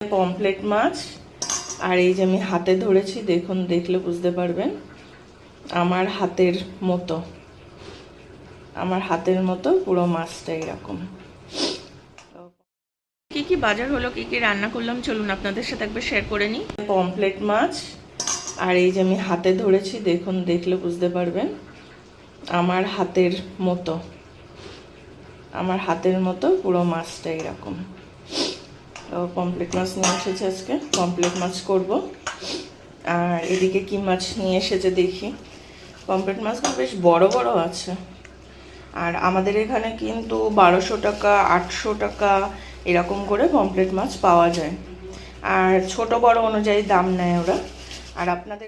Pomfret মাছ। আর এই যে আমি হাতে ধরেছি, দেখুন, দেখলে বুঝতে পারবেন আমার হাতের মতো পুরো মাছটা এরকম। কি কি বাজার হলো, কি কি রান্না করলাম চলুন আপনাদের সাথে একবার শেয়ার করে নিই। পমফ্লেট মাছ। আর এই যে আমি হাতে ধরেছি, দেখুন, দেখলে বুঝতে পারবেন আমার হাতের মতো পুরো মাছটা এরকম। তো পমফ্লেট মাছ নিয়ে এসেছে, আজকে পমফ্লেট মাছ করব। আর এদিকে কি মাছ নিয়ে এসেছে দেখি। পমফ্লেট মাছগুলো বেশ বড় বড় আছে। আর আমাদের এখানে কিন্তু 1200 টাকা 800 টাকা এরকম করে পমফ্লেট মাছ পাওয়া যায়। আর ছোট বড় অনুযায়ী দাম নেয় ওরা। আর আপনাদের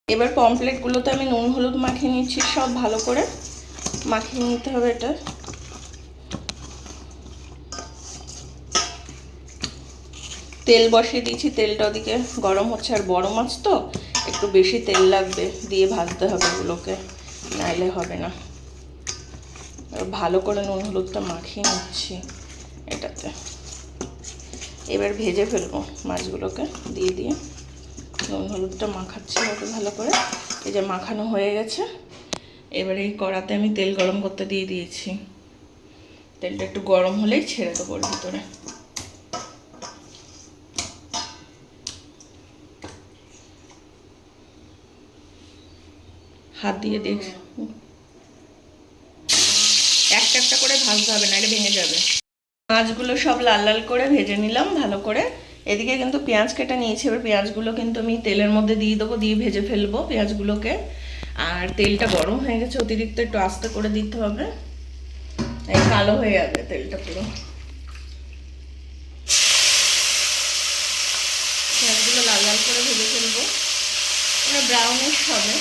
এবার পমফ্লেটগুলোতে আমি নুন হলুদ মাখিয়ে নিচ্ছি, সব ভালো করে মাখিয়ে নিতে হবে। এটা তেল বসিয়ে দিয়েছি, তেলটা ওদিকে গরম হচ্ছে। আর বড় মাছ তো একটু বেশি তেল লাগবে, দিয়ে ভাজতে হবে এগুলোকে, নাইলে হবে না। ভালো করে নুন হলুদটা মাখিয়ে নিচ্ছি এটাতে। এবার ভেজে ফেলবো মাছগুলোকে দিয়ে দিয়ে। নুন হলুদটা মাখাচ্ছি ওকে ভালো করে। এই যে মাখানো হয়ে গেছে। এবার এই কড়াতে আমি তেল গরম করতে দিয়ে দিয়েছি। তেলটা একটু গরম হলেই ছেড়ে দেবো ওর ভিতরে। হাত দিয়ে দেখ, একটা একটা করে ভাজতে হবে, নাহলে ভেঙে যাবে। মাছগুলো সব লাল লাল করে ভেজে নিলাম ভালো করে। এদিকে কিন্তু পেঁয়াজ কেটে নিয়েছি। এবার পেঁয়াজগুলো কিন্তু আমি তেলের মধ্যে দিয়ে দেবো, দিয়ে ভেজে ফেলবো পেঁয়াজগুলোকে। আর তেলটা গরম হয়ে গেছে, অতিরিক্ত একটু আস্তে করে দিতে হবে, এই কালো হয়ে যাবে তেলটা পুরো। পেঁয়াজগুলো লাল লাল করে ভেজে ফেলবো, এটা ব্রাউনিশ হবে।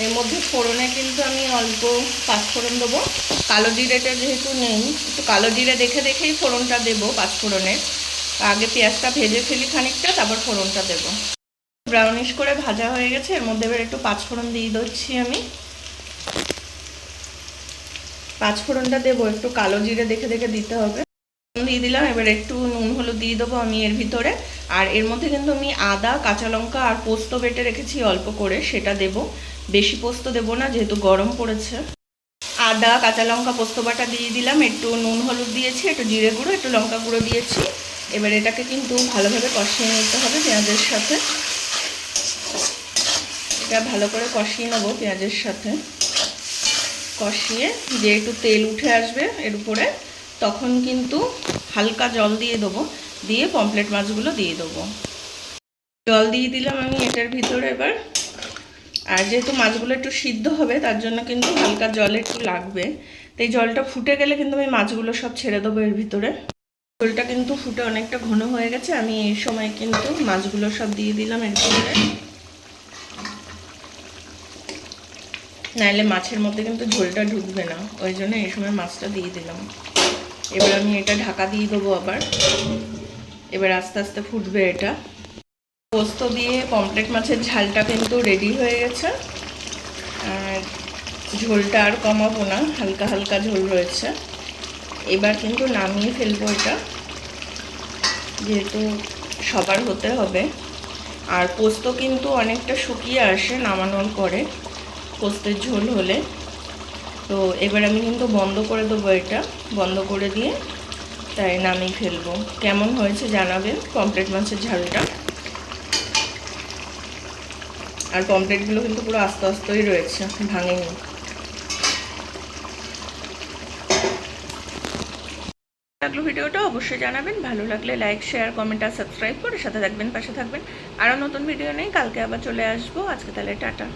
এর মধ্যে ফোড়নে কিন্তু আমি অল্প পাঁচফোড়ন দেবো। কালো জিরেটা যেহেতু নেই, একটু কালো জিরে দেখে দেখেই ফোড়নটা দেবো পাঁচফোড়নের। আগে পেঁয়াজটা ভেজে ফেলি খানিকটা, তারপর ফোড়নটা দেবো। ব্রাউনিশ করে ভাজা হয়ে গেছে, এর মধ্যে এবার একটু পাঁচফোড়ন দিয়ে দিচ্ছি আমি। পাঁচফোড়নটা দেবো, একটু কালো জিরে দেখে দেখে দিতে হবে। দিয়ে দিলাম। এবার একটু নুন হলুদ দিয়ে দেবো আমি এর ভিতরে। আর এর মধ্যে কিন্তু আমি আদা কাঁচা লঙ্কা আর পোস্ত বেটে রেখেছি অল্প করে, সেটা দেব। বেশি পোস্ত দেবো না, যেহেতু গরম পড়েছে। আদা কাঁচা লঙ্কা পোস্ত বাটা দিয়ে দিলাম, একটু নুন হলুদ দিয়েছি, একটু জিরে গুঁড়ো, একটু লঙ্কা গুঁড়ো দিয়েছি। এবার এটাকে কিন্তু ভালোভাবে কষিয়ে নিতে হবে পেঁয়াজের সাথে। এটা ভালো করে কষিয়ে নেবো পেঁয়াজের সাথে। কষিয়ে যে একটু তেল উঠে আসবে এর উপরে, তখন কিন্তু হালকা জল দিয়ে দেবো, দিয়ে পমফ্লেট মাছগুলো দিয়ে দেবো। জল দিয়ে দিলাম আমি এটার ভিতরে এবার। আর যেহেতু মাছগুলো একটু সিদ্ধ হবে, তার জন্য কিন্তু হালকা জল একটু লাগবে। তো এই জলটা ফুটে গেলে কিন্তু আমি মাছগুলো সব ছেড়ে দেবো এর ভিতরে। ঝোলটা কিন্তু ফুটে অনেকটা ঘন হয়ে গেছে, আমি এই সময় কিন্তু মাছগুলো সব দিয়ে দিলাম এর ভিতরে। নাইলে মাছের মধ্যে কিন্তু ঝোলটা ঢুকবে না, ওই জন্য এই সময় মাছটা দিয়ে দিলাম। এবার আমি এটা ঢাকা দিয়ে দেবো আবার। এবার আস্তে আস্তে ফুটবে এটা। পোস্ত দিয়ে পমফ্লেট মাছের ঝালটা কিন্তু রেডি হয়ে গেছে। আর ঝোলটা আর কমাবো না, হালকা হালকা ঝোল রয়েছে। এবার কিন্তু নামিয়ে ফেলবো এটা, যেহেতু সবার হতে হবে। আর পোস্ত কিন্তু অনেকটা শুকিয়ে আসে নামানোর পরে পোস্তের ঝোল হলে। তো এবার আমি কিন্তু বন্ধ করে দেবো, এটা বন্ধ করে দিয়ে তাই নামিয়ে ফেলবো। কেমন হয়েছে জানাবেন পমফ্লেট মাছের ঝালটা। আর পমফ্লেটগুলো কিন্তু পুরো আস্তে আস্তেই রয়েছে, ভাঙেনি। লাগলো ভিডিওটা অবশ্যই জানাবেন, ভালো লাগলে লাইক শেয়ার কমেন্ট আর সাবস্ক্রাইব করে সাথে থাকবেন, পাশে থাকবেন। আরও নতুন ভিডিও নেই, কালকে আবার চলে আসবো। আজকে তাহলে টাটা।